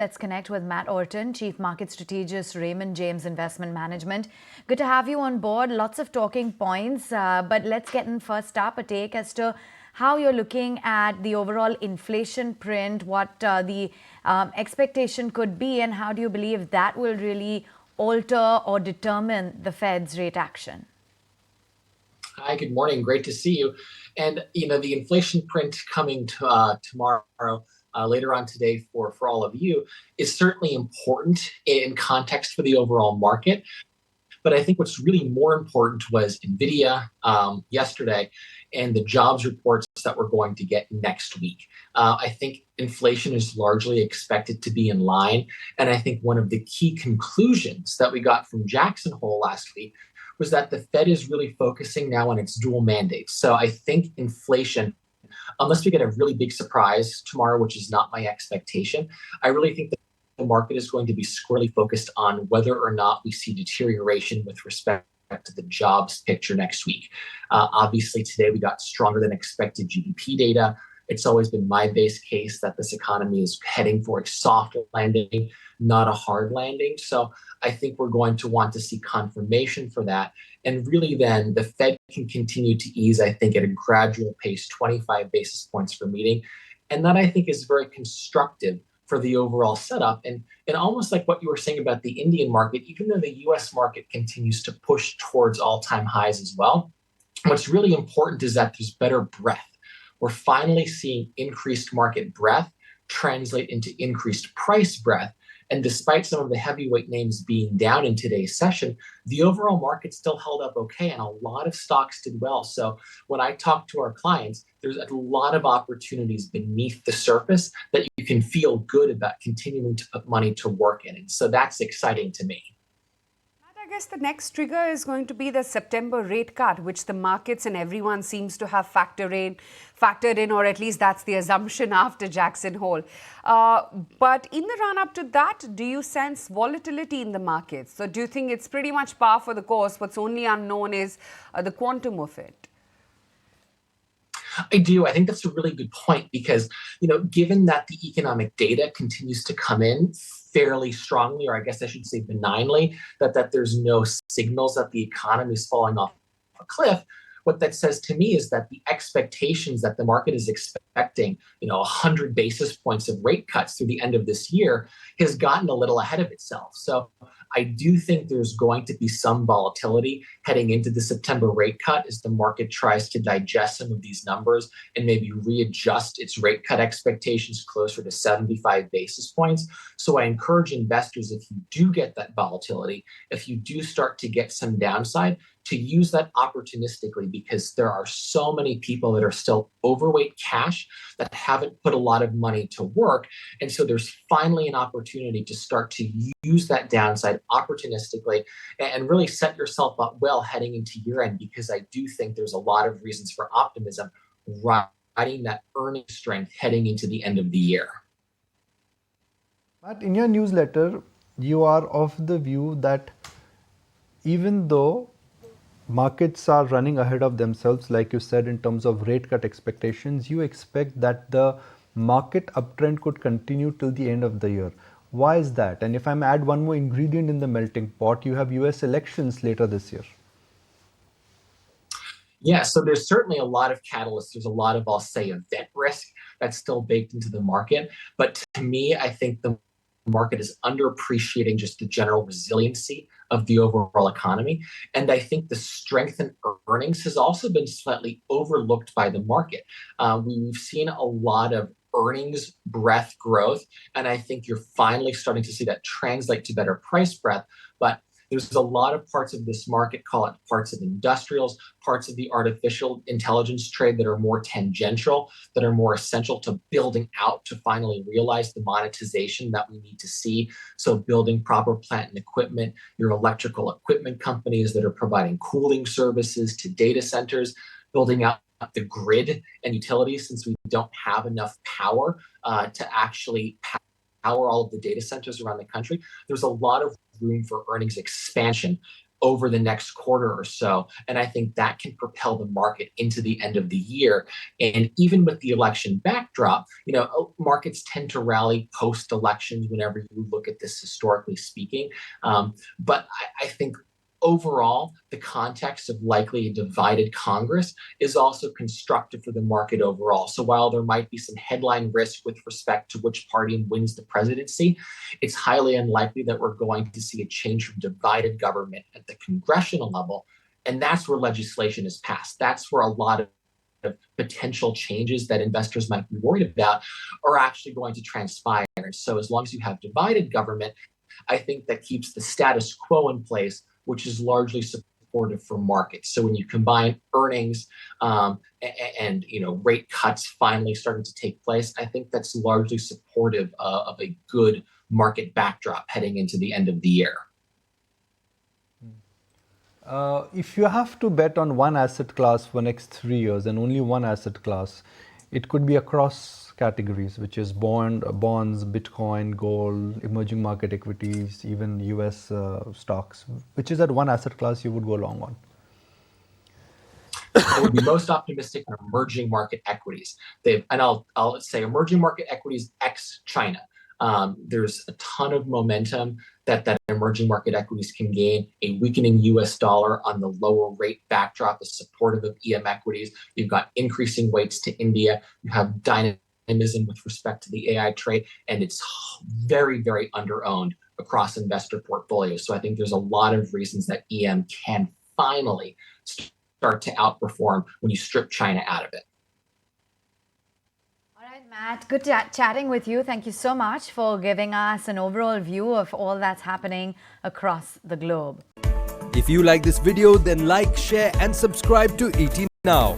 Let's connect with Matt Orton, Chief Market Strategist, Raymond James Investment Management. Good to have you on board. Lots of talking points, but let's get in first up a take as to how you're looking at the overall inflation print, what the expectation could be, and how do you believe that will really alter or determine the Fed's rate action? Hi, good morning. Great to see you. And the inflation print coming tomorrow, later on today for all of you, is certainly important in context for the overall market. But I think what's really more important was Nvidia yesterday and the jobs reports that we're going to get next week. I think inflation is largely expected to be in line. And I think one of the key conclusions that we got from Jackson Hole last week was that the Fed is really focusing now on its dual mandates. So I think inflation, unless we get a really big surprise tomorrow, which is not my expectation, I really think that the market is going to be squarely focused on whether or not we see deterioration with respect to the jobs picture next week. Obviously, today we got stronger than expected GDP data. It's always been my base case that this economy is heading for a soft landing, not a hard landing. So I think we're going to want to see confirmation for that. And really then the Fed can continue to ease, I think, at a gradual pace, 25 basis points per meeting. And that I think is very constructive for the overall setup. And almost like what you were saying about the Indian market, even though the US market continues to push towards all-time highs as well, what's really important is that there's better breadth. We're finally seeing increased market breadth translate into increased price breadth. And despite some of the heavyweight names being down in today's session, the overall market still held up okay, and a lot of stocks did well. So when I talk to our clients, there's a lot of opportunities beneath the surface that you can feel good about continuing to put money to work in. And so that's exciting to me. I guess the next trigger is going to be the September rate cut, which the markets and everyone seems to have factored in, or at least that's the assumption after Jackson Hole. But in the run-up to that, do you sense volatility in the markets? So do you think it's pretty much par for the course? What's only unknown is the quantum of it. I do. I think that's a really good point because, given that the economic data continues to come in fairly strongly, or I guess I should say benignly, that there's no signals that the economy is falling off a cliff, what that says to me is that the expectations that the market is expecting, 100 basis points of rate cuts through the end of this year has gotten a little ahead of itself. So I do think there's going to be some volatility heading into the September rate cut as the market tries to digest some of these numbers and maybe readjust its rate cut expectations closer to 75 basis points. So I encourage investors, if you do get that volatility, if you do start to get some downside, to use that opportunistically, because there are so many people that are still overweight cash that haven't put a lot of money to work. And so there's finally an opportunity to start to use that downside opportunistically and really set yourself up well heading into year end, because I do think there's a lot of reasons for optimism riding that earning strength heading into the end of the year. But in your newsletter, you are of the view that even though markets are running ahead of themselves, like you said, in terms of rate cut expectations, you expect that the market uptrend could continue till the end of the year. Why is that? And if I may add one more ingredient in the melting pot, you have US elections later this year. Yeah, so there's certainly a lot of catalysts. There's a lot of, I'll say, event risk that's still baked into the market. But to me, I think the market is underappreciating just the general resiliency of the overall economy. And I think the strength in earnings has also been slightly overlooked by the market. We've seen a lot of earnings breadth growth, and I think you're finally starting to see that translate to better price breadth. But there's a lot of parts of this market, call it parts of industrials, parts of the artificial intelligence trade that are more tangential, that are more essential to building out to finally realize the monetization that we need to see. So building proper plant and equipment, your electrical equipment companies that are providing cooling services to data centers, building out the grid and utilities, since we don't have enough power to actually power all of the data centers around the country. There's a lot of room for earnings expansion over the next quarter or so. And I think that can propel the market into the end of the year. And even with the election backdrop, markets tend to rally post-elections whenever you look at this historically speaking. But I think overall, the context of likely a divided Congress is also constructive for the market overall. So while there might be some headline risk with respect to which party wins the presidency, it's highly unlikely that we're going to see a change from divided government at the congressional level. And that's where legislation is passed. That's where a lot of potential changes that investors might be worried about are actually going to transpire. So as long as you have divided government, I think that keeps the status quo in place, which is largely supportive for markets. So when you combine earnings and rate cuts finally starting to take place, I think that's largely supportive of a good market backdrop heading into the end of the year. If you have to bet on one asset class for next 3 years and only one asset class, it could be across categories, which is bonds, Bitcoin, gold, emerging market equities, even US stocks. Which is that one asset class you would go long on? I would be most optimistic on emerging market equities. I'll say emerging market equities ex-China. There's a ton of momentum that emerging market equities can gain. A weakening US dollar on the lower rate backdrop is supportive of EM equities. You've got increasing weights to India. You have dynamism with respect to the AI trade, and it's very, very underowned across investor portfolios. So I think there's a lot of reasons that EM can finally start to outperform when you strip China out of it. Matt, good chatting with you. Thank you so much for giving us an overall view of all that's happening across the globe. If you like this video, then like, share and subscribe to ET Now.